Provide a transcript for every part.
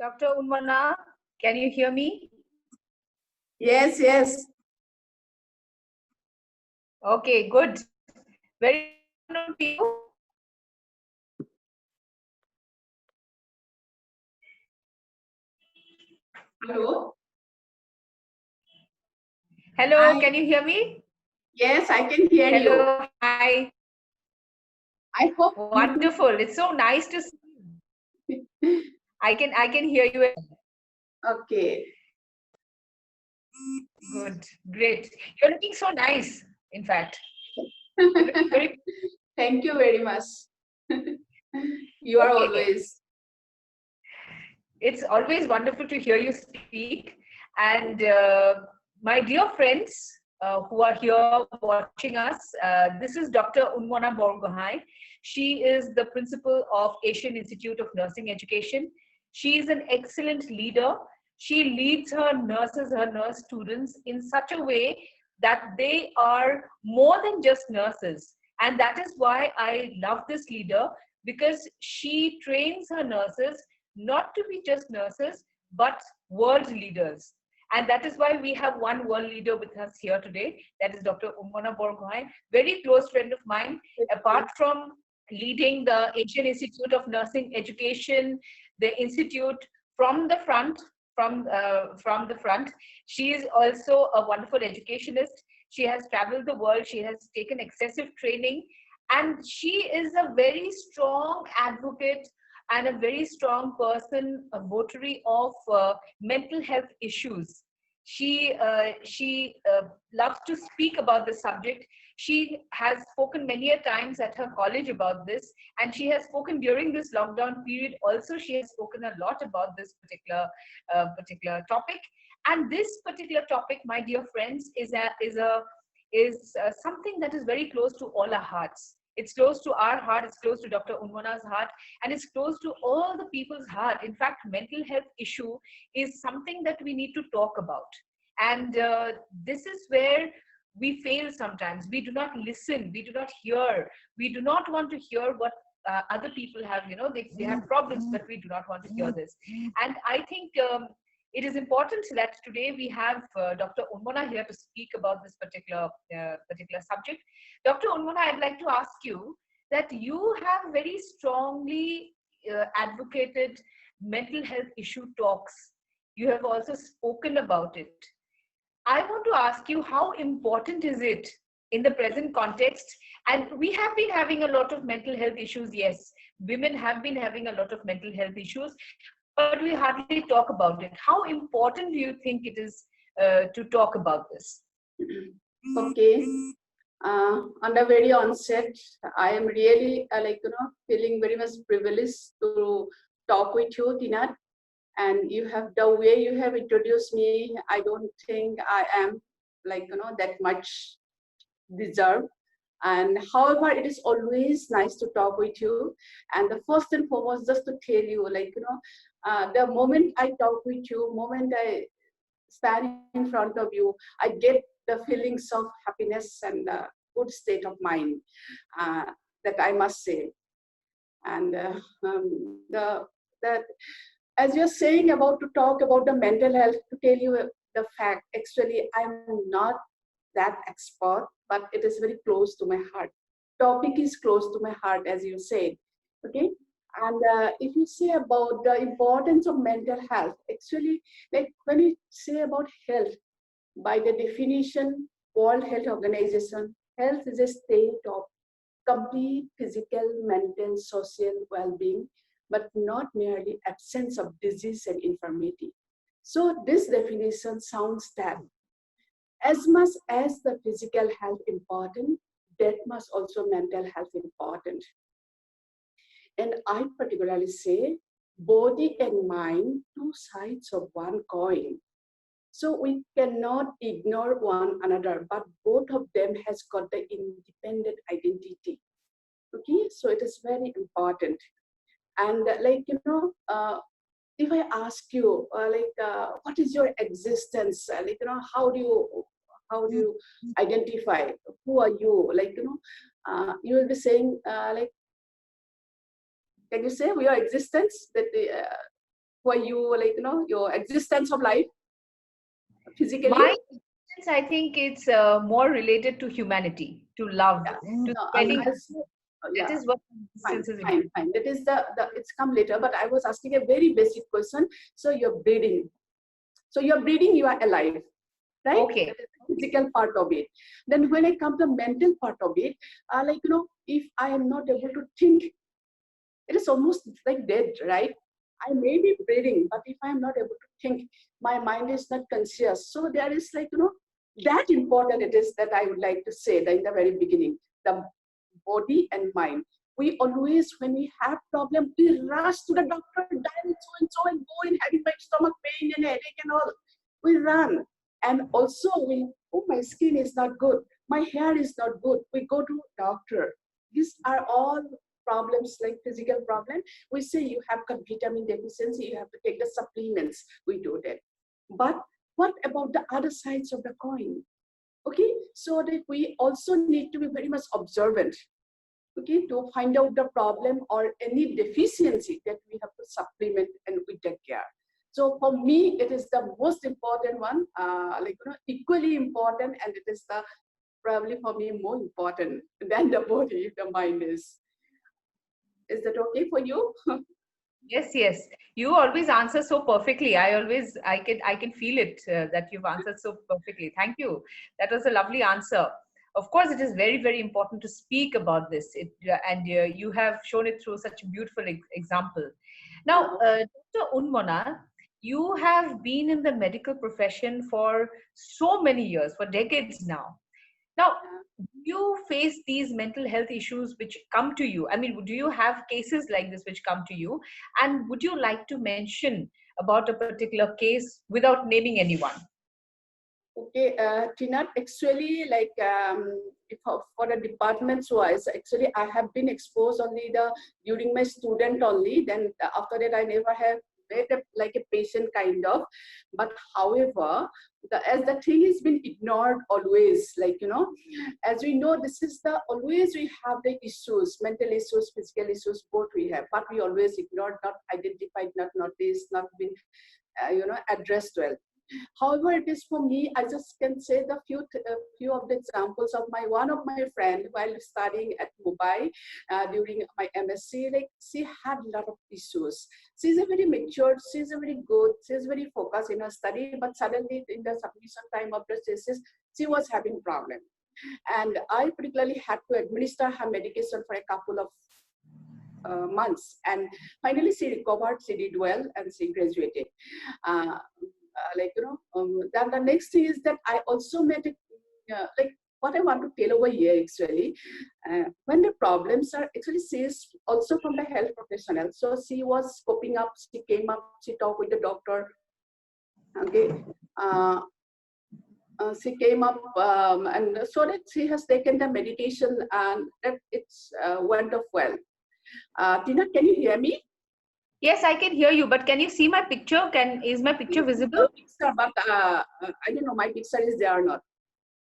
Dr. Unmona, can you hear me? Yes, yes. Okay, good. Very good afternoon to you. Hello. Hello, Hi. can you hear me? Yes, I can hear you. Hello, hi. I hope you Wonderful. It's so nice to see you. too. I can hear you. Okay. Good, great. You're looking so nice, in fact. You're looking very Thank you very much. You are okay. always. It's always wonderful to hear you speak. And my dear friends who are here watching us, this is Dr. Unmona Borgohain. She is the principal of Asian Institute of Nursing Education. She is an excellent leader. She leads her nurses, her nurse students in such a way that they are more than just nurses. And that is why I love this leader, because she trains her nurses not to be just nurses, but world leaders. And that is why we have one world leader with us here today. That is Dr. Unmona Borgohain, very close friend of mine. Apart from leading the Asian Institute of Nursing Education, the institute from the front, from the front, she is also a wonderful educationist. She has traveled the world. She has taken excessive training, and she is a very strong advocate and a very strong person, a votary of mental health issues. She loves to speak about the subject. She has spoken many a times at her college about this, and she has spoken during this lockdown period. Also, she has spoken a lot about this particular topic. And this particular topic, my dear friends, is something that is very close to all our hearts. It's close to our heart. It's close to Dr. Unmona's heart, and it's close to all the people's heart. In fact, mental health issue is something that we need to talk about. And this is where we fail sometimes. We do not listen. We do not hear. We do not want to hear what other people have. They have problems, but we do not want to hear this. And I think it is important that today we have Dr. Unmona here to speak about this particular subject. Dr. Unmona, I'd like to ask you that you have very strongly advocated mental health issue talks. You have also spoken about it. I want to ask you, how important is it in the present context? And we have been having a lot of mental health issues, yes. Women have been having a lot of mental health issues, but we hardly talk about it. How important do you think it is to talk about this? Okay. On the very onset, I am really feeling very much privileged to talk with you, Tina. And you have the way you have introduced me. I don't think I am that much deserved. And however, it is always nice to talk with you. And the first and foremost, just to tell you, the moment I talk with you, moment I stand in front of you, I get the feelings of happiness and good state of mind, uh, that I must say. And that as you're saying about to talk about the mental health, to tell you the fact, actually, I'm not that expert, but it is very close to my heart. Topic is close to my heart, as you said. Okay. And if you say about the importance of mental health, actually, like when we say about health, by the definition, World Health Organization, health is a state of complete physical, mental, social well-being, but not merely absence of disease and infirmity. So this definition sounds that as much as the physical health important, that much also mental health important. And I particularly say body and mind, two sides of one coin. So we cannot ignore one another, but both of them has got the independent identity. Okay, so it is very important. And if I ask you, what is your existence? How do you identify? Who are you? You will be saying, can you say your existence? for you, like, your existence of life physically? My experience, I think it's more related to humanity, to love, Yeah. to No, spending. I'll say, That yeah, is what fine, existence is fine, important. fine. That is the it's come later, but I was asking a very basic question. So you're breathing. So you're breathing, you are alive, right? Okay. That is the physical part of it. Then when I come to the mental part of it, like, if I am not able to think, it is almost like dead, right? I may be breathing, but if I'm not able to think, my mind is not conscious. So there is, like, that important it is that I would like to say that in the very beginning, the body and mind. We always, when we have problem, we rush to the doctor, dial so and so, and go in having my stomach pain and headache and all. We run. And also we, oh, my skin is not good, my hair is not good. We go to doctor. These are all problems, like physical problem. We say you have got vitamin deficiency, you have to take the supplements. We do that. But what about the other sides of the coin? Okay, so that we also need to be very much observant, okay, to find out the problem or any deficiency that we have to supplement and we take care. So for me, it is the most important one, like, equally important, and it is the probably for me more important than the body, the mind is. Is that okay for you? Yes, yes. You always answer so perfectly. I can feel it that you've answered so perfectly. Thank you. That was a lovely answer. Of course, it is very, very important to speak about this. And you have shown it through such a beautiful example. Now, Dr. Unmona, you have been in the medical profession for so many years, for decades now. Now, do you face these mental health issues which come to you? I mean, do you have cases like this which come to you? And would you like to mention about a particular case without naming anyone? Okay, Tina, actually, like, if for the departments wise, actually, I have been exposed only during my student only. Then after that, I never have made like a patient kind of. But however, as the thing has been ignored always, like, as we know, this is the always we have the issues, mental issues, physical issues, both we have, but we always ignored, not identified, not noticed, not been, addressed well. However, it is for me, I just can say the few of the examples of one of my friend while studying at Mumbai during my MSc. Like, she had a lot of issues. She's a very matured, she's a very good, she's very focused in her study, but suddenly in the submission time of the thesis, she was having problem. And I particularly had to administer her medication for a couple of months. And finally, she recovered, she did well, and she graduated. Like, then the next thing is that I also met it, like, what I want to tell over here actually, when the problems are actually, she is also from the health professional, so she was coping up, she came up, she talked with the doctor, okay, she came up, and so that she has taken the medication and that it's went off well. Tina, can you hear me? Yes, I can hear you, but can you see my picture? Is my picture visible? Picture, but I don't know, my picture is there or not.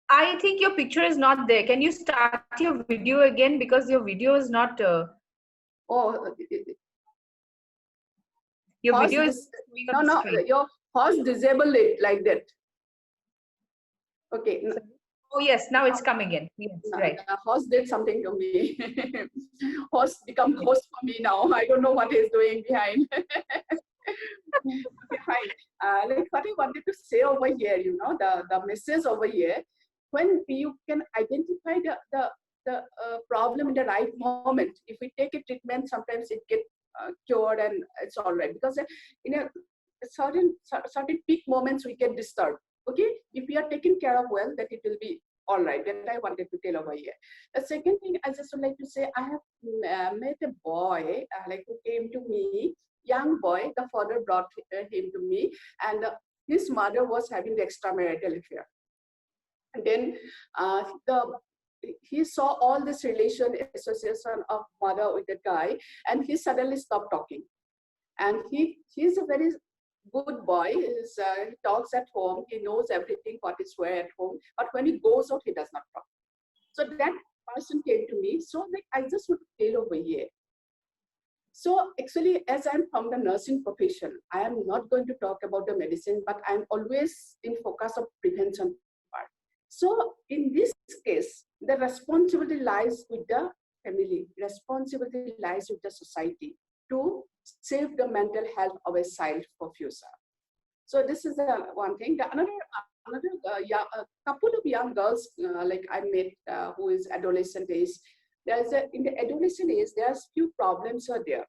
I think your picture is not there. Can you start your video again, because your video is not. Oh, Your horse video is showing on no, the no, screen. your horse disable it like that. Okay. Oh yes, now it's coming in. Yes, right. The horse did something to me. Horse become host for me now. I don't know what he's doing behind. Okay, fine. Like what I wanted to say over here, the message over here, when you can identify the problem in the right moment, if we take a treatment, sometimes it gets cured and it's all right. Because in a certain peak moments, we get disturbed. Okay, if we are taken care of well, that it will be all right. That I wanted to tell over here. The second thing I just would like to say, I have met a boy like who came to me, young boy. The father brought him to me, and his mother was having the extramarital affair. And then he saw all this relation association of mother with the guy, and he suddenly stopped talking. And he's a very good boy. He talks at home. He knows everything what is where at home. But when he goes out, he does not talk. So that person came to me. So like I just would tell over here. So actually, as I'm from the nursing profession, I am not going to talk about the medicine, but I'm always in focus of prevention part. So in this case, the responsibility lies with the family, responsibility lies with the society to save the mental health of a child for future. So this is the one thing. The a couple of young girls, like I met, who is adolescent age. In the adolescent age, there's few problems are there,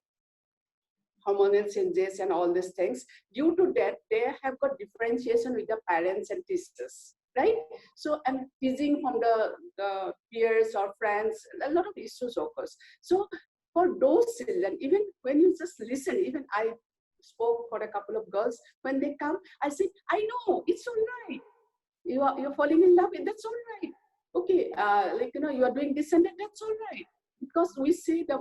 hormonal changes and all these things. Due to that, they have got differentiation with the parents and teachers, right? So, and teasing from the peers or friends, a lot of issues occurs. So for those children, even when you just listen, even I spoke for a couple of girls, when they come, I say, I know, it's all right. You're falling in love, and that's all right. Okay, like, you are doing this and that, that's all right. Because we see the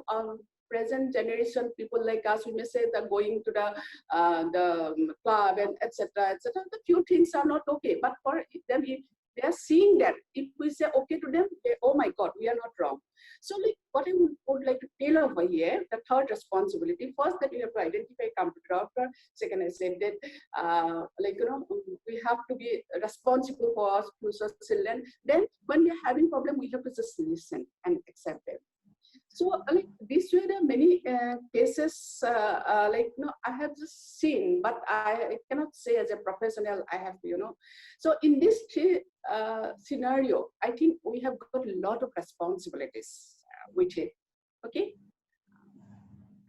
present generation people like us, we may say that going to the club and etc. etc. The few things are not okay, but for them, if they are seeing that, if we say okay to them, they, oh my God, we are not wrong. So like what I would like to tell over here, the third responsibility, first that we have to identify, come to doctor. Second, I said that like, we have to be responsible for our future children. Then when we are having problem, we have to just listen and accept it. So like these were the many cases, like, I have just seen, but I cannot say as a professional, I have to, So in this scenario, I think we have got a lot of responsibilities with it. Okay.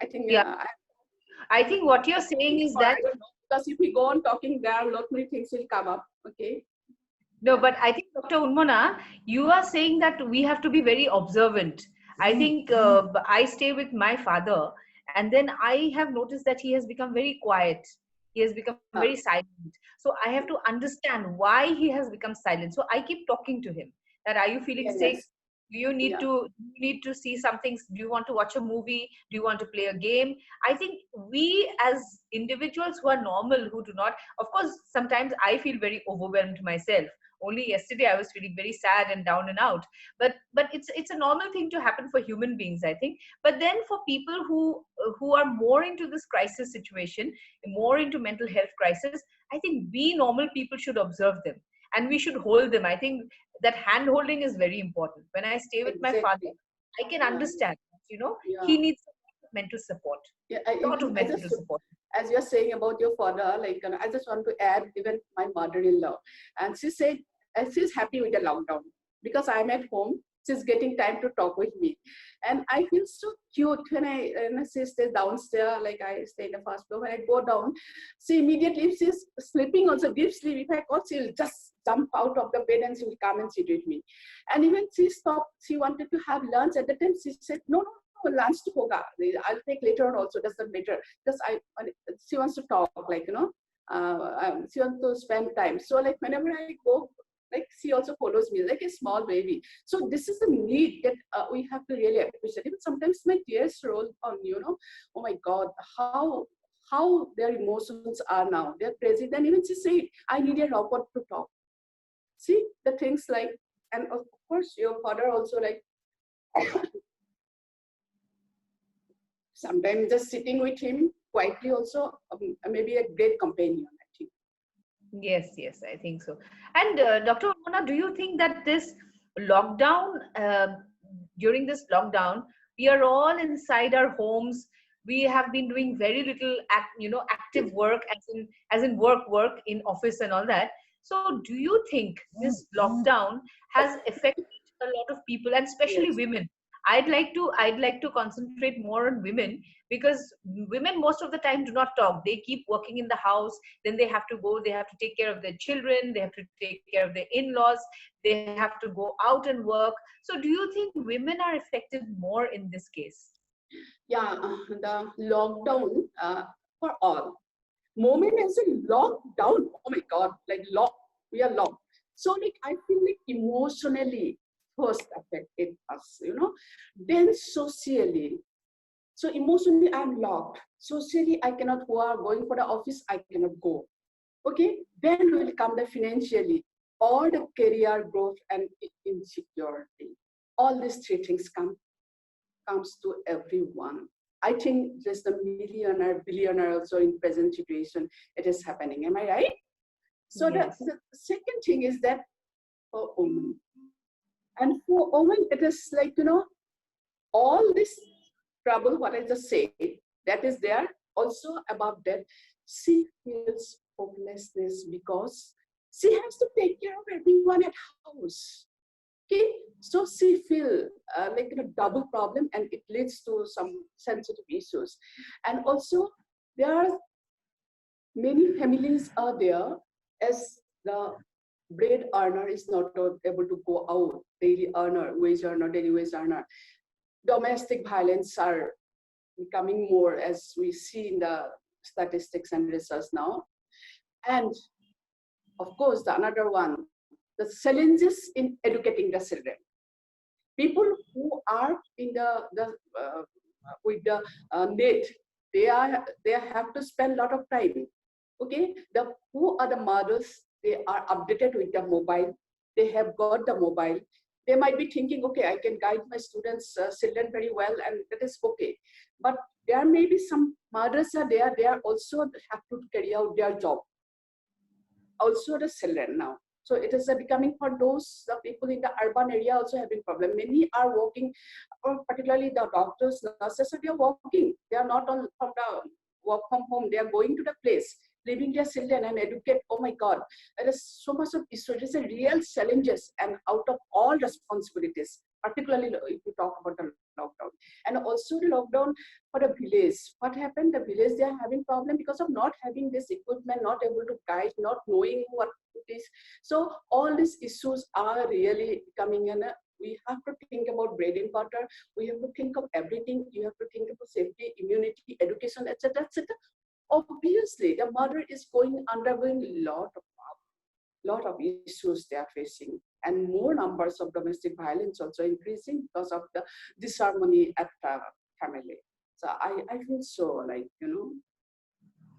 I think, Yeah. I think what you're saying is that, I don't know, because if we go on talking, there are a lot many things will come up. Okay. no, but I think, Dr. Unmona, you are saying that we have to be very observant. I think I stay with my father, and then I have noticed that he has become very quiet. He has become very silent. So I have to understand why he has become silent. So I keep talking to him that, are you feeling sick? Yes. Do you need to see something? Do you want to watch a movie? Do you want to play a game? I think we as individuals who are normal, who do not, of course, sometimes I feel very overwhelmed myself. Only yesterday I was feeling very sad and down and out, but it's a normal thing to happen for human beings, I think. But then for people who are more into this crisis situation, more into mental health crisis, I think we normal people should observe them, and we should hold them. I think that hand holding is very important. When I stay with my father, Exactly. I can understand, Yeah. he needs mental support, Yeah, lot of I mental just, support. as you're saying about your father, like, I just want to add even my mother-in-law, and she said she's happy with the lockdown because I'm at home. She's getting time to talk with me, and I feel so cute when she stays downstairs. Like I stay in the first floor. When I go down, she immediately, if she's sleeping, also deep sleep. If I call, she'll just jump out of the bed and she will come and sit with me. And even she stopped. She wanted to have lunch at the time. She said, no, no, lunch to hoga. I'll take later on also. Doesn't matter, because she wants to talk, like, she wants to spend time. So like whenever I go, like she also follows me like a small baby. So this is the need that we have to really appreciate. Even sometimes my tears roll on, oh my God, how their emotions are now. They're crazy. Then even she said, I need a robot to talk. See the things like, and of course your father also, like, sometimes just sitting with him quietly also, maybe a great companion, I think. Yes, I think so. And Dr. Mona, do you think that this lockdown, during this lockdown, we are all inside our homes. We have been doing very little, active work, as in work in office and all that. So, do you think this lockdown has affected a lot of people, and especially Yes. women? I'd like to concentrate more on women, because women most of the time do not talk. They keep working in the house, then they have to go, they have to take care of their children, they have to take care of their in-laws, they have to go out and work. So do you think women are affected more in this case? Yeah, the lockdown, for all. Moment as a lockdown. Oh my God, like lock, we are locked. So like I feel like emotionally first affected us, then socially. So emotionally I'm locked. Socially I cannot go out, going for the office, I cannot go. Okay, then will come the financially, all the career growth and insecurity. All these three things comes to everyone. I think there's the millionaire, billionaire also in present situation. It is happening. Am I right? So Yes. the second thing is that for women, and for women, it is like, all this trouble, what I just said, that is there. Also above that, she feels hopelessness because she has to take care of everyone at house. Okay, so she feel like double problem, and it leads to some sensitive issues. And also, there are many families are there as the bread earner is not able to go out, daily earner, wage earner, daily wage earner. Domestic violence are becoming more as we see in the statistics and research now. And of course, the another one, the challenges in educating the children. People who are in with the net, they have to spend a lot of time. Okay, the who are the mothers? They are updated with the mobile. They have got the mobile. They might be thinking, okay, I can guide my students, children very well, and that is okay. But there may be some mothers are there. They are also have to carry out their job. Also the children now. So it is becoming for those people in the urban area also having problem. Many are working, or particularly the doctors, nurses, they are working. They are not on from the work from home. They are going to the place, leaving their children and educate. Oh my God, there is so much of issue. It is a real challenges, and out of all responsibilities, particularly if we talk about the lockdown. And also the lockdown for the village. What happened? The village, they are having problem because of not having this equipment, not able to guide, not knowing what it is. So all these issues are really coming in. We have to think about bread and butter. We have to think of everything. You have to think about safety, immunity, education, etc., etc. Obviously, the mother is undergoing lot of issues they are facing, and more numbers of domestic violence also increasing because of the disharmony at the family. So I feel so like,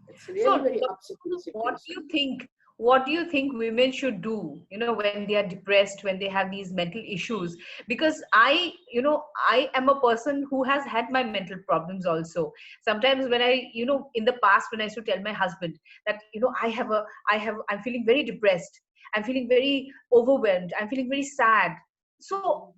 it's really So, very upsetting what do situation. you think? What do you think women should do? When they are depressed, when they have these mental issues? Because I am a person who has had my mental problems also. Sometimes when in the past, when I used to tell my husband that, I'm feeling very depressed. I'm feeling very overwhelmed. I'm feeling very sad. So,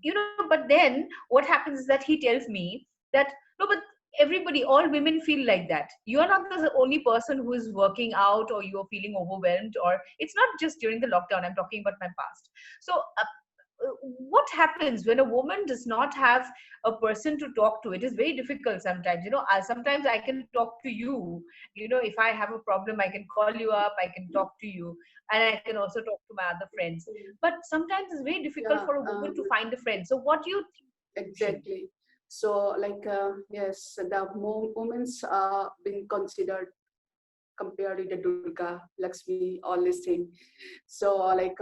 but then what happens is that he tells me that, no, but everybody, all women feel like that. You are not the only person who is working out, or you are feeling overwhelmed, or it's not just during the lockdown. I'm talking about my past. So what happens when a woman does not have a person to talk to? It is very difficult sometimes. Sometimes I can talk to you. If I have a problem, I can call you up, I can talk to you, and I can also talk to my other friends. But sometimes it's very difficult Yeah, for a woman to find a friend. So what do you think should? exactly. So like, yes, the women's are being considered compared with the Durga, Lakshmi, all these things. So like,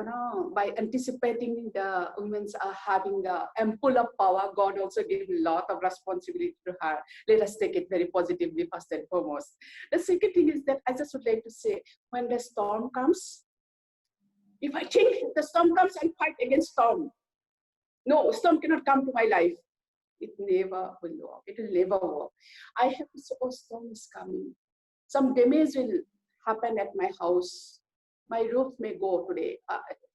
by anticipating the women are having the ample of power, God also gave a lot of responsibility to her. Let us take it very positively first and foremost. The second thing is that I just would like to say, when the storm comes, if I think the storm comes and fight against storm, no, storm cannot come to my life. It never will work. It will never work. I have to suppose storm is coming. Some damage will happen at my house. My roof may go today.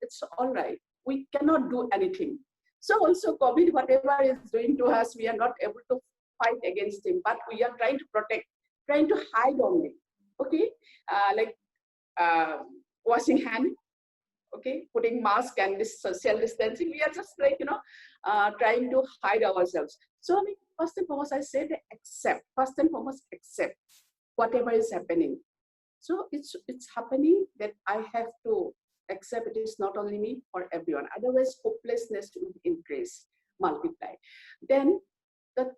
It's all right. We cannot do anything. So also COVID, whatever is doing to us, we are not able to fight against him, but we are trying to protect, trying to hide only. Okay, like washing hand, okay, putting mask and this social distancing. We are just like, trying to hide ourselves. So first and foremost, I said accept. First and foremost, accept whatever is happening. So it's happening that I have to accept it is not only me or everyone. Otherwise, hopelessness will increase, multiply. Then the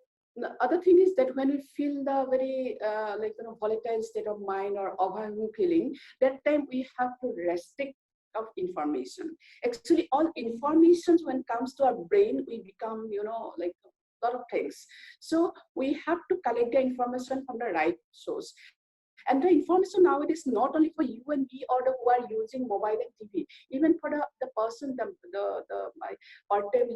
other thing is that when we feel the very volatile state of mind or overwhelming feeling, that time we have to restrict of information. Actually, all informations when it comes to our brain, we become, like a lot of things. So we have to collect the information from the right source. And the information nowadays not only for you and me or the who are using mobile and TV, even for the person, my part-time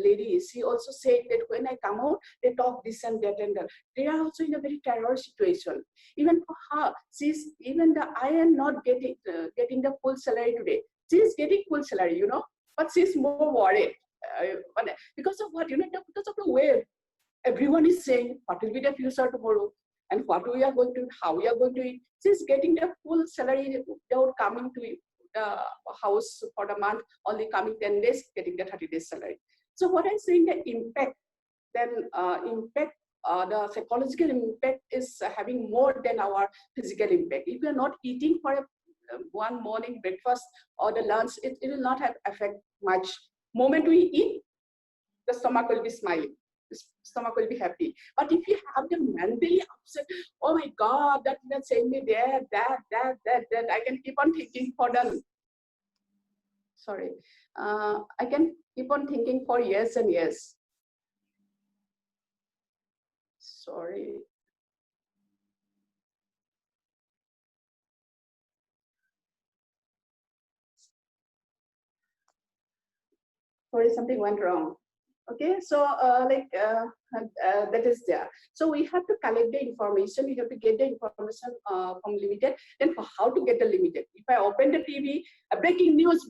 lady, she also said that when I come out, they talk this and that and that. They are also in a very terror situation. Even for her, I am not getting the full salary today. She is getting full salary, but she's more worried. Because of what, because of the way everyone is saying what will be the future tomorrow and what we are going to, how we are going to eat. She's getting the full salary without coming to the house for the month, only coming 10 days, getting the 30 days salary. So what I'm saying, the impact, the psychological impact is having more than our physical impact. If we are not eating for one morning breakfast or the lunch, it will not have effect much. Moment we eat, the stomach will be smiling. The stomach will be happy. But if you have them mentally upset, oh my God, that's saying me there, that, I can keep on thinking for the, I can keep on thinking for years and years. Sorry. Sorry, something went wrong. Okay, so that is there. So we have to collect the information. We have to get the information from limited. Then for how to get the limited? If I open the TV, breaking news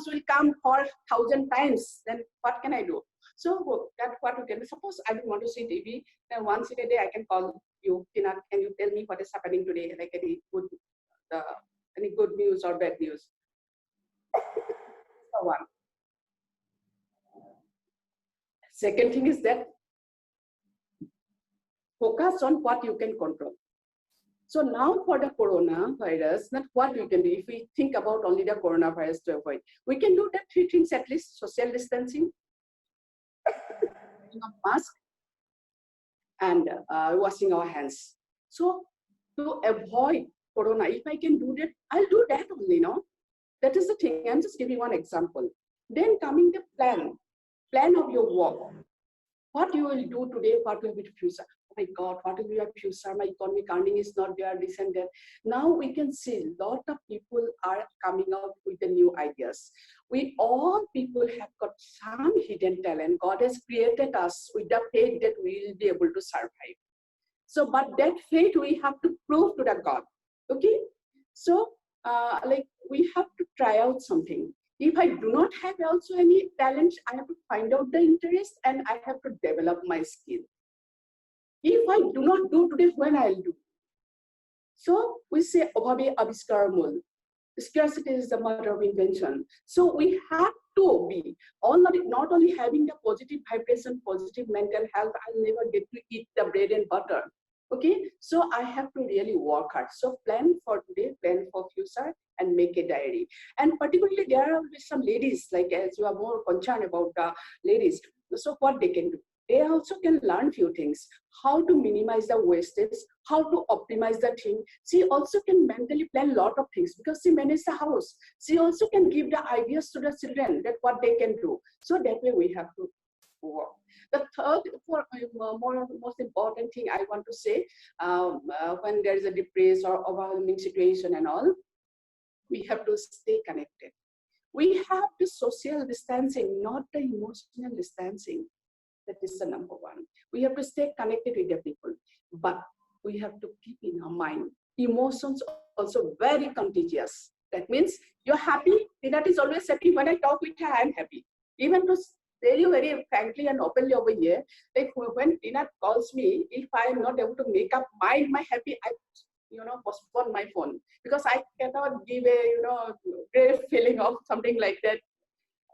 will come for 1,000 times. Then what can I do? So that's what we can. Suppose I don't want to see TV. Then once in a day I can call you. Tina, can you tell me what is happening today? Like any good news or bad news? So one. Second thing is that focus on what you can control. So now for the coronavirus, that's what you can do. If we think about only the coronavirus to avoid, we can do the 3 things at least: social distancing, wearing a mask, and washing our hands. So to avoid corona, if I can do that, I'll do that only, That is the thing. I'm just giving one example. Then coming the plan of your work. What you will do today, what will be the future? Oh my God, what will be your future? My economic earning is not there, this and that. Now we can see a lot of people are coming out with the new ideas. We all people have got some hidden talent. God has created us with the faith that we will be able to survive. So, but that faith we have to prove to the God. Okay? So, we have to try out something. If I do not have also any talent, I have to find out the interest and I have to develop my skill. If I do not do today, when I'll do? So we say, Obhabe Abiskar Mul. Scarcity is the mother of invention. So we have to be not only having the positive vibration, positive mental health. I'll never get to eat the bread and butter. Okay, so I have to really work hard. So plan for today, plan for future, and make a diary. And particularly there are some ladies, like as you are more concerned about the ladies. So what they can do? They also can learn few things: how to minimize the wastage, how to optimize the thing. She also can mentally plan a lot of things because she manages the house. She also can give the ideas to the children that what they can do. So that way we have to work. The third, most important thing I want to say, when there is a depressed or overwhelming situation and all, we have to stay connected. We have the social distancing, not the emotional distancing. That is the number one. We have to stay connected with the people, but we have to keep in our mind, emotions also very contagious. That means you're happy. Tina is always happy. When I talk with her, I'm happy. Even to tell you very frankly and openly over here, like when Tina calls me, if I'm not able to make up my happy, I postpone my phone because I cannot give a great feeling of something like that.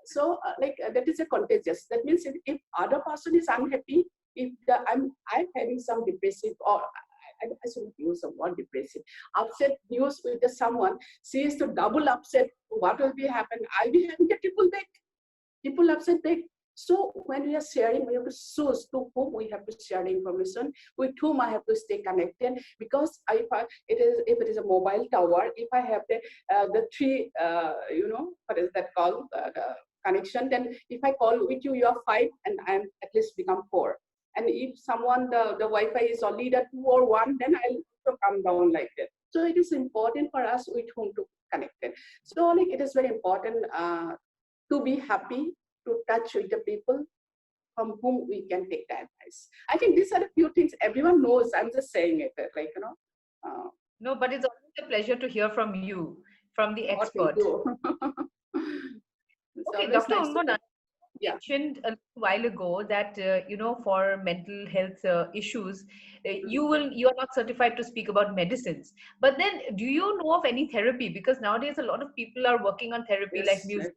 So that is a contagious. That means if other person is unhappy, if I'm having some depressive or I shouldn't use the word depressive, upset news with someone, she is to double upset. What will be happen? I'll be having a triple upset back. So when we are sharing, we have to choose to whom we have to share the information, with whom I have to stay connected. Because if it is a mobile tower, if I have the three, what is that called, the connection, then if I call with you, you are 5, and I'm at least become 4. And if someone the Wi-Fi is only the 2 or 1, then I'll also come down like that. So it is important for us with whom to connect it. So like it is very important to be happy, to touch with the people from whom we can take the advice. I think these are the few things everyone knows. I'm just saying it, like, uh, No, but it's always a pleasure to hear from you, from the oh, thank expert. you. It's Okay, always Dr. nice to Unmona, talk. Yeah. mentioned a little while ago that for mental health issues, you are not certified to speak about medicines. But then, do you know of any therapy? Because nowadays a lot of people are working on therapy like Yes. music,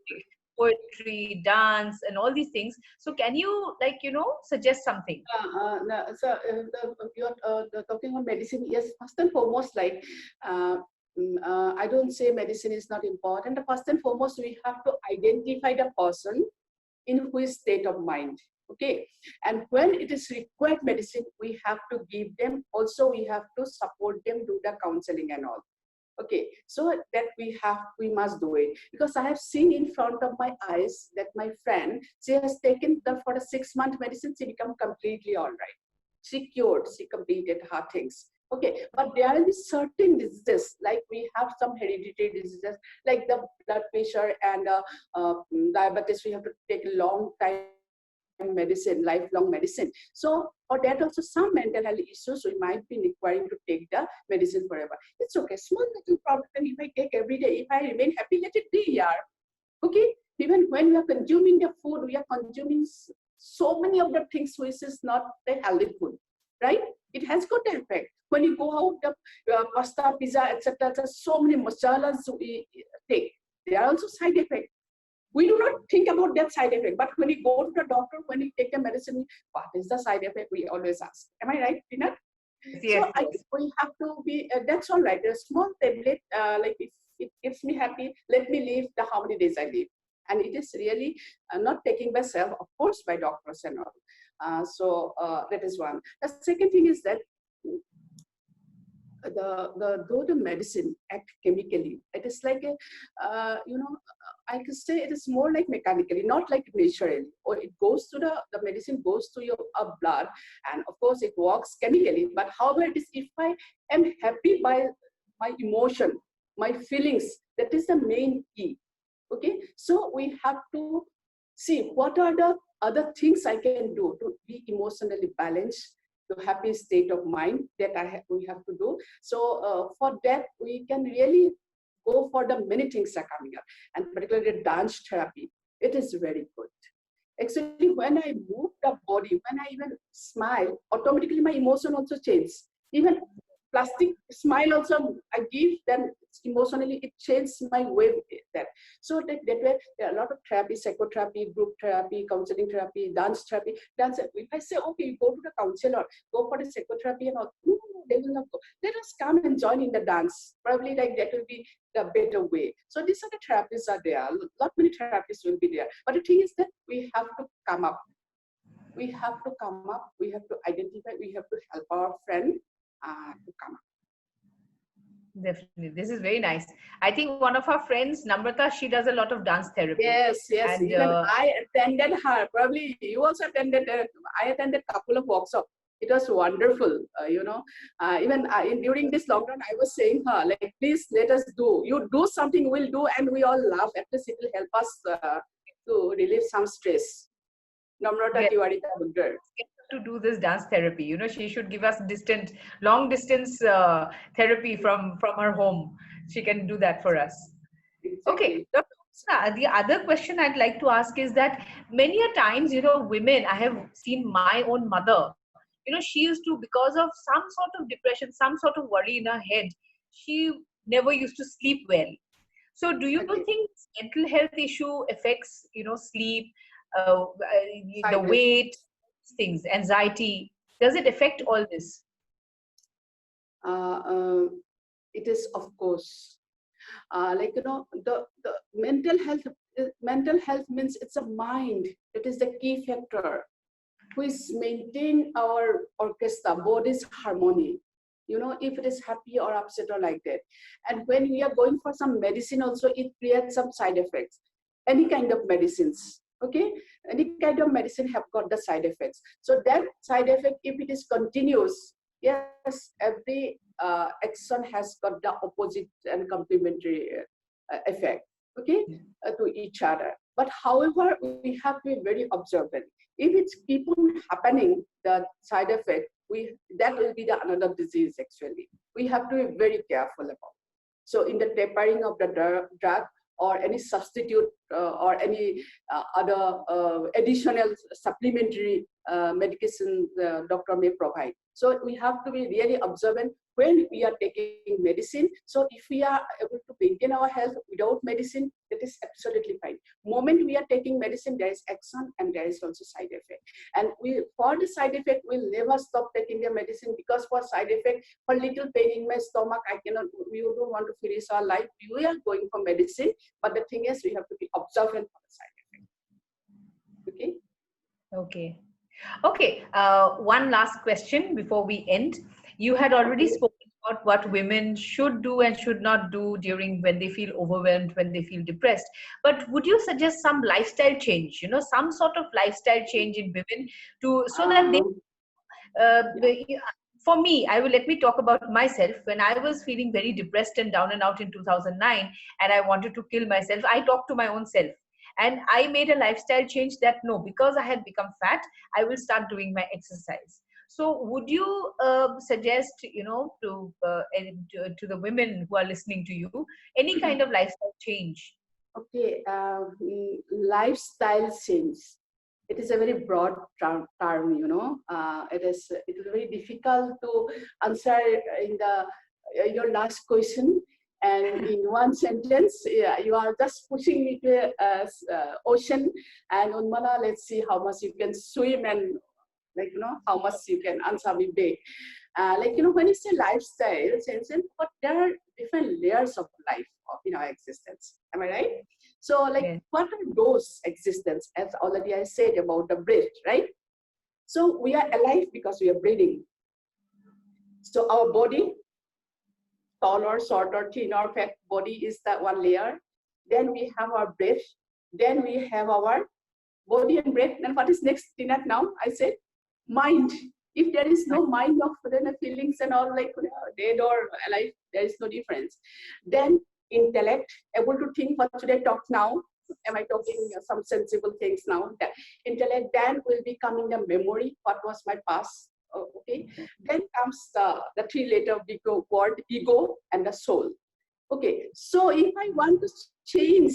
poetry, dance, and all these things. So can you suggest something? No, so you're talking about medicine. Yes, first and foremost, like I don't say medicine is not important. First and foremost, we have to identify the person in which state of mind. Okay, and when it is required medicine, we have to give them. Also, we have to support them, do the counseling and all. Okay, so that we must do it, because I have seen in front of my eyes that my friend, she has taken the for the 6-month medicine, she become completely all right. She cured, she completed her things. Okay, but there will be certain diseases, like we have some hereditary diseases, like the blood pressure and diabetes. We have to take a long time medicine, lifelong medicine. So for that also some mental health issues, we might be requiring to take the medicine forever. It's okay, small little problem if I take every day, if I remain happy, let it be, yeah. Okay, even when we are consuming the food, we are consuming so many of the things which is not the healthy food, right? It has got an effect. When you go out, the pasta, pizza, etc., so many masalas we take. There are also side effects. We do not think about that side effect, but when you go to the doctor, when you take the medicine, what is the side effect? We always ask. Am I right, Tina? Yes, So I think we have to be. That's all right. A small tablet, like if it keeps me happy, let me live the how many days I live, and it is really not taking by self, of course, by doctors and all. So that is one. The second thing is that though the medicine act chemically, it is like a I can say it is more like mechanically, not like naturally. Or it goes to the medicine goes to your blood, and of course it works chemically. But however, it is if I am happy by my emotion, my feelings, that is the main key. Okay, so we have to see what are the other things I can do to be emotionally balanced, to happy state of mind that we have to do. So for that, we can really go for the many things are coming up, and particularly dance therapy. It is very good. Actually, when I move the body, when I even smile, automatically my emotion also changes. Even plastic smile also I give, then emotionally it changes my way there. So that way there are a lot of therapy, psychotherapy, group therapy, counseling therapy, dance therapy. Dance. If I say, okay, you go to the counselor, go for the psychotherapy and all, no, they will not go. Let us come and join in the dance. Probably like that will be the better way. So these are the therapies are there. A lot many therapies will be there. But the thing is that we have to come up. We have to come up. We have to identify. We have to help our friend to come up. definitely. This is very nice. I think one of our friends, Namrata, she does a lot of dance therapy. Yes, yes. And Even I attended her. Probably you also attended. I attended a couple of workshops. It was wonderful. Even during this lockdown, I was saying her like, please let us do. You do something, we'll do, and we all laugh. At least it will help us to relieve some stress. Namrata get Tiwari Tabudgar. to do this dance therapy. She should give us long distance therapy from her home. She can do that for us. Okay. Exactly. Dr. Usna, the other question I'd like to ask is that many a times, women, I have seen my own mother, she used to, because of some sort of depression, some sort of worry in her head, she never used to sleep well. So do you Okay. think mental health issue affects, sleep, the Side weight, things, anxiety? Does it affect all this? uh, uh, it is of course the mental health means it's a mind. It is the key factor which maintain our orchestra body's harmony, if it is happy or upset or like that. And when we are going for some medicine also, it creates some side effects. Any kind of medicines, okay, any kind of medicine have got the side effects. So that side effect, if it is continuous, Yes, every action has got the opposite and complementary effect, okay, to each other. But however, we have to be very observant. If it's keep on happening, the side effect, that will be the another disease actually. We have to be very careful about. So in the tapering of the drug or any substitute or any other additional supplementary medication the doctor may provide. So we have to be really observant when we are taking medicine. So if we are able to maintain our health without medicine, that is absolutely fine. Moment we are taking medicine, there is action and there is also side effect. And for the side effect, we'll never stop taking the medicine, because for side effect, for little pain in my stomach, we don't want to finish our life. We are going for medicine, but the thing is, we have to be observant for the side effect. Okay? Okay. Okay. One last question before we end. You had already spoken about what women should do and should not do during when they feel overwhelmed, when they feel depressed. But would you suggest some lifestyle change? You know, some sort of lifestyle change in women so that they for me, let me talk about myself. When I was feeling very depressed and down and out in 2009, and I wanted to kill myself, I talked to my own self. And I made a lifestyle change that no, because I had become fat, I will start doing my exercise. So would you suggest, to the women who are listening to you, any kind of lifestyle change? Okay, lifestyle change. It is a very broad term, it is very difficult to answer in your last question. And in one sentence, you are just pushing me to ocean. And Unmona, let's see how much you can swim and how much you can answer me big. When you say lifestyle, but there are different layers of life in our existence. Am I right? So, what are those existence? As already I said about the breath, right? So we are alive because we are breathing. So our body, taller, shorter, thinner, fat body is that one layer. Then we have our breath. Then we have our body and breath. And what is next, Tina? Now I said mind. If there is no mind of the feelings and all, dead or alive, there is no difference. Then intellect, able to think. What should I talk now? Am I talking some sensible things now? That intellect then will be coming the memory. What was my past? Okay. Then comes the three-letter word ego and the soul. Okay. So if I want to change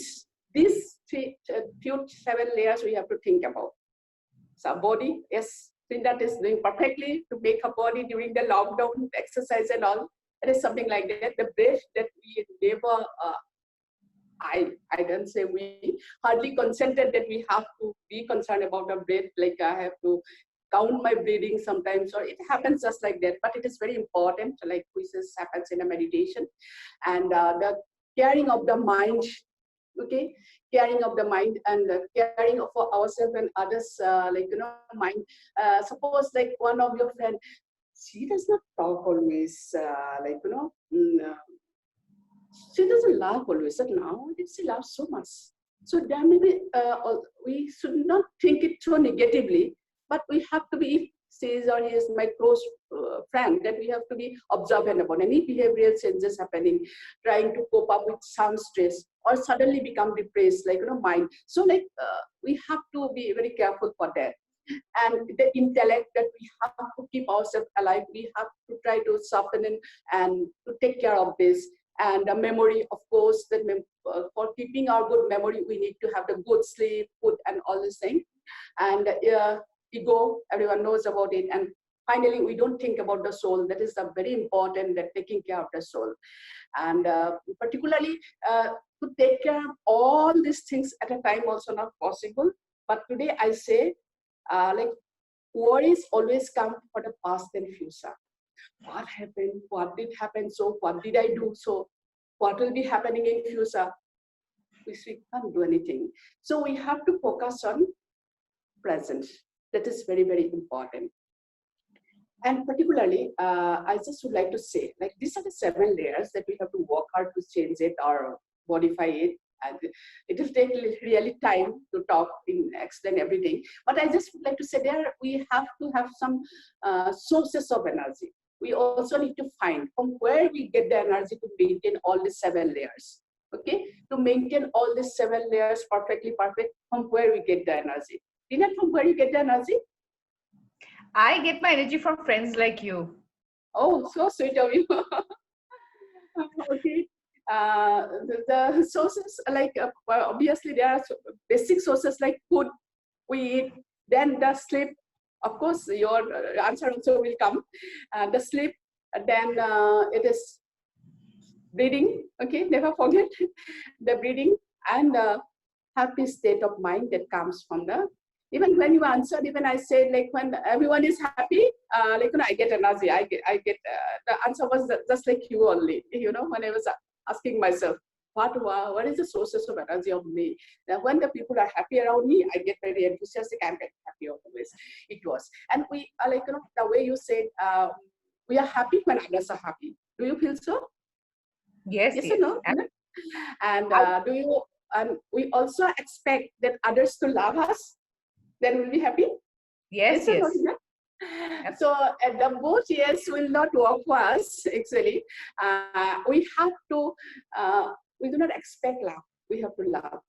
these seven layers, we have to think about. So body, yes. That is doing perfectly to make a body during the lockdown exercise and all. It is something like that. The breath that we never, I don't say we hardly consented that we have to be concerned about the breath. Like I have to count my breathing sometimes, or it happens just like that. But it is very important, like which happens in a meditation, and the caring of the mind. Okay, caring of the mind and caring for ourselves and others, mind. Suppose like one of your friend, she does not talk always, she doesn't laugh always. But now she laughs so much. So then maybe we should not think it so negatively, but we have to be, if she is or he is my close friend, that we have to be observant about any behavioral changes happening, trying to cope up with some stress or suddenly become depressed, mind. So we have to be very careful for that. And the intellect, that we have to keep ourselves alive, we have to try to soften and to take care of this. And the memory, of course, for keeping our good memory, we need to have the good sleep, food, and all these things. And ego, everyone knows about it. And finally, we don't think about the soul. That is very important, that taking care of the soul. And particularly, to take care of all these things at a time also not possible. But today I say, worries always come for the past and future. What happened? What did happen? So what did I do? So what will be happening in future? We can't do anything. So we have to focus on present. That is very, very important. And particularly, I just would like to say, these are the 7 layers that we have to work hard to change it or modify it. And it will take really time to talk, explain everything. But I just would like to say there, we have to have some sources of energy. we also need to find from where we get the energy to maintain all the 7 layers. Okay, to maintain all these 7 layers perfectly perfect, from where we get the energy. Tina, from where you get the energy? I get my energy from friends like you. Oh, so sweet of you. Okay. The sources, like, well, obviously there are basic sources like food, we eat, then the sleep. Of course, your answer also will come. The sleep, then it is breathing. Okay, never forget the breathing, and the happy state of mind that comes from the. Even when you answered, even I said, like, when everyone is happy, like, I get energy. I get the answer was just like you only. When I was asking myself, what is the sources of energy of me? Now, when the people are happy around me, I get very enthusiastic. I'm very happy always. It was, and we are like, the way you said, we are happy when others are happy. Do you feel so? Yes, Yes or yes. no? And I, do you? And we also expect that others to love us. Then we'll be happy. yes, Yes or no? yes. So the both yes will not work for us. Actually, we have to. We do not expect love. We have to love.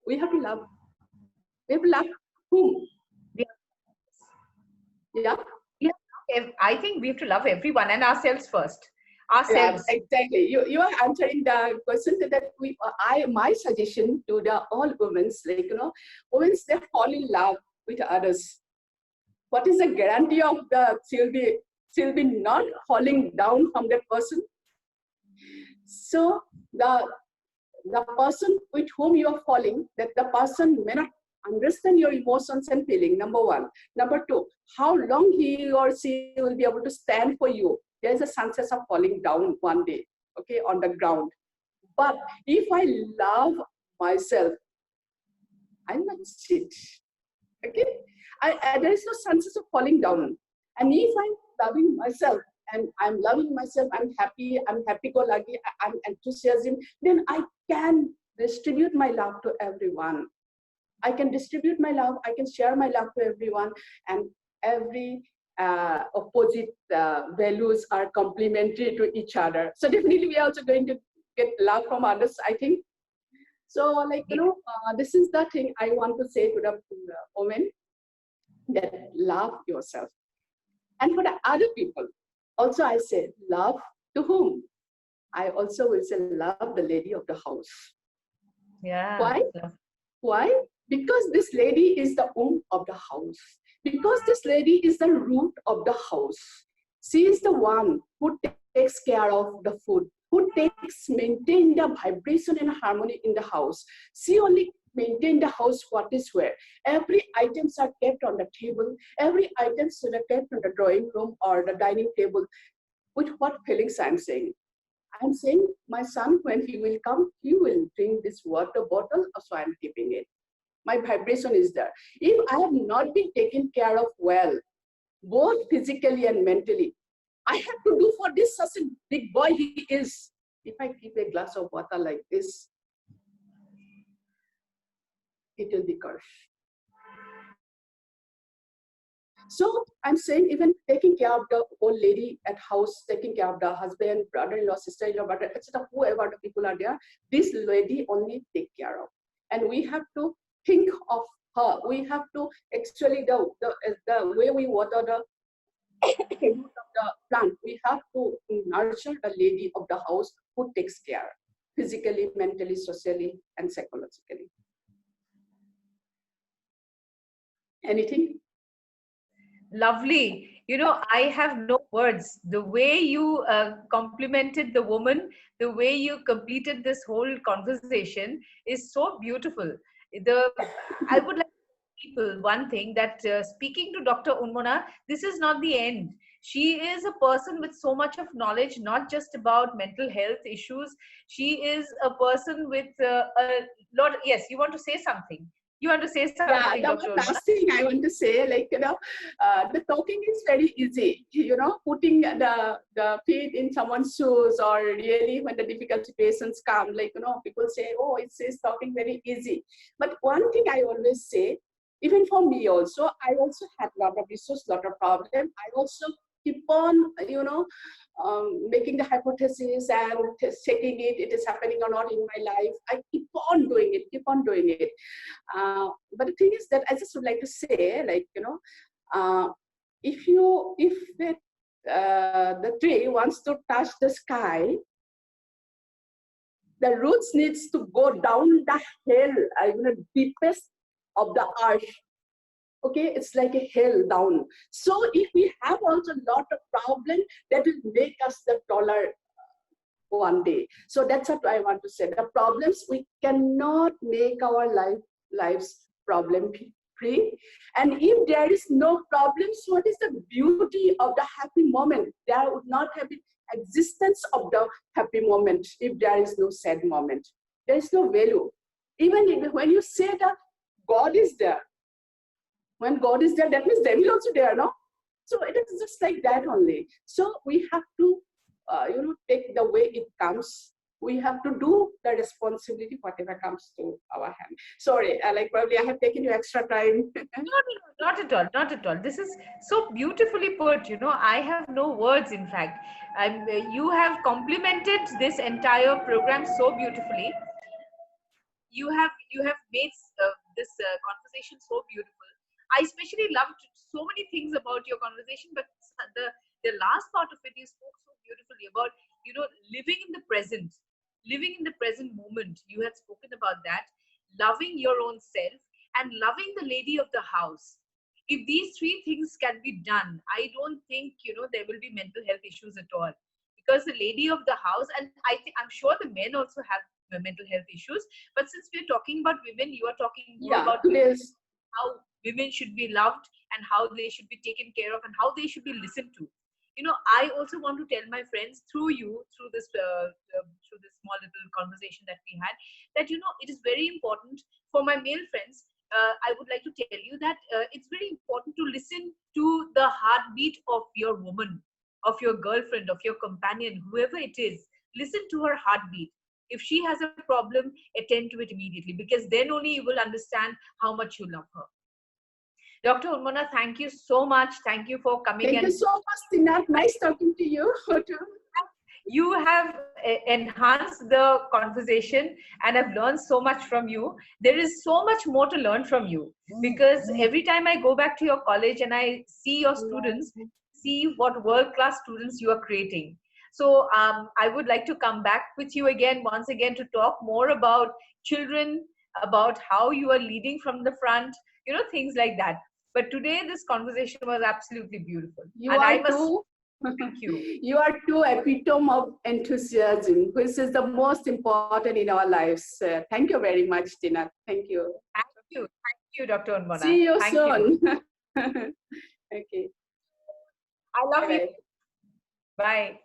We have to love. We have to love whom? We Yeah. I think we have to love everyone and ourselves first. Yeah, Ourselves. exactly. You are answering the question that my suggestion to the all women's, like, women, they fall in love with others. What is the guarantee of the she'll be not falling down from that person? So the person with whom you are falling, that the person may not understand your emotions and feeling, number one. Number two, how long he or she will be able to stand for you. There is a chances of falling down one day, okay, on the ground. But if I love myself, I'm not sit, okay? There is no chances of falling down. And if I'm loving myself, and I'm loving myself, I'm happy-go-lucky, I'm enthusiasm, then I can distribute my love to everyone. I can distribute my love, I can share my love to everyone, and every opposite values are complementary to each other. So definitely we are also going to get love from others, I think. So, like, this is the thing I want to say to the women, that love yourself. And for the other people, also I say, love to whom? I also will say, love the lady of the house. Yeah. Why? Why? Because this lady is the womb of the house. Because this lady is the root of the house. She is the one who takes care of the food, who maintain the vibration and harmony in the house. She only maintain the house what is where. Every items are kept on the table. Every items are kept on the drawing room or the dining table. With what feelings I'm saying? I'm saying, my son, when he will come, he will drink this water bottle, so I'm keeping it. My vibration is there. If I have not been taken care of well, both physically and mentally, I have to do for this such a big boy he is. If I keep a glass of water like this, it will be cursed. So I'm saying, even taking care of the old lady at house, taking care of the husband, brother-in-law, sister-in-law, brother, etc., whoever the people are there, this lady only take care of. And we have to think of her. We have to actually, the way we water the root of the plant, we have to nurture the lady of the house who takes care physically, mentally, socially, and psychologically. Anything? Lovely. I have no words. The way you complimented the woman, the way you completed this whole conversation is so beautiful. The I would like to tell people one thing, that speaking to Dr. Unmona, this is not the end. She is a person with so much of knowledge, not just about mental health issues. She is a person with a lot. Yes, you want to say something. You want to say Yeah, something, the Dr. one Unmona? last thing I want to say, like, the talking is very easy. Putting the feet in someone's shoes, or really when the difficult situations come, like, people say, oh, it's talking very easy. But one thing I always say, even for me also, I also had a lot of issues, lot of problems. I also keep on, making the hypothesis and checking it is happening or not in my life. I keep on doing it. But the thing is that I just would like to say, like, if the tree wants to touch the sky, the roots needs to go down the hill, deepest of the earth. Okay, it's like a hell down. So if we have also a lot of problem, that will make us the taller one day. So that's what I want to say. The problems, we cannot make our lives problem free. And if there is no problems, what is the beauty of the happy moment? There would not have been existence of the happy moment if there is no sad moment. There is no value. Even when you say that God is there, when God is there, that means devil is also there, no? So it is just like that only. So we have to, take the way it comes. We have to do the responsibility, whatever comes to our hand. Sorry, probably I have taken you extra time. No, not at all, not at all. This is so beautifully put. I have no words, in fact. And you have complemented this entire program so beautifully. You have made this conversation so beautiful. I especially loved so many things about your conversation, but the last part of it, you spoke so beautifully about living in the present moment. You had spoken about that, loving your own self and loving the lady of the house. If these three things can be done, I don't think there will be mental health issues at all, because the lady of the house, and I'm sure the men also have mental health issues, but since we're talking about women, you are talking more about how women should be loved and how they should be taken care of and how they should be listened to. I also want to tell my friends through this small little conversation that we had, that it is very important for my male friends. I would like to tell you that it's very important to listen to the heartbeat of your woman, of your girlfriend, of your companion, whoever it is. Listen to her heartbeat. If she has a problem, attend to it immediately, because then only you will understand how much you love her. Dr. Unmona, thank you so much. Thank you for coming. Thank you so much, Tina. Nice talking to you. You have enhanced the conversation, and I've learned so much from you. There is so much more to learn from you, because every time I go back to your college and I see your students, see what world-class students you are creating. So I would like to come back with you once again, to talk more about children, about how you are leading from the front, things like that. But today, this conversation was absolutely beautiful. Thank you. You are too epitome of enthusiasm, which is the most important in our lives. Thank you very much, Tina. Thank you. Thank you, Dr. Unmona. See you soon. Okay. I love you. Bye.